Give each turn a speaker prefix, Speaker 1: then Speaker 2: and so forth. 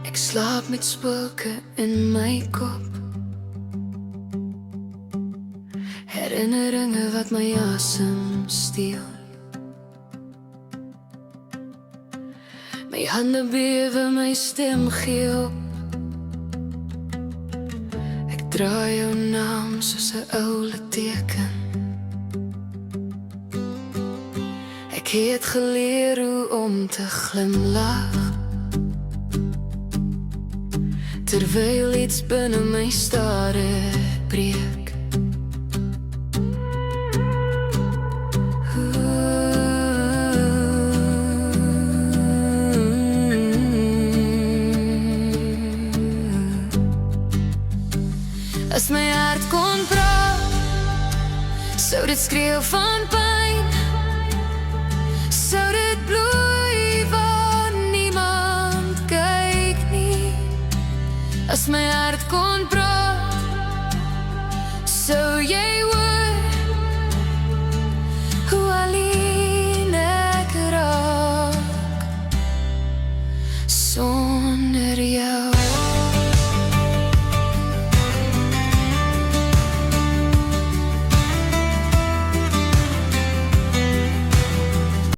Speaker 1: Ek slaap met spooke in my kop, herinneringe wat my asem steel. My hande bewe, my stem gee op. Ek dra jou naam soos 'n ou litteken. Ek het geleer hoe om te glimlag, terwyl iets binne my stadig breek. As my hart kon praat, sou dit skreeu van pyn, sou dit bloei waar niemand kyk nie. As my hart kon praat,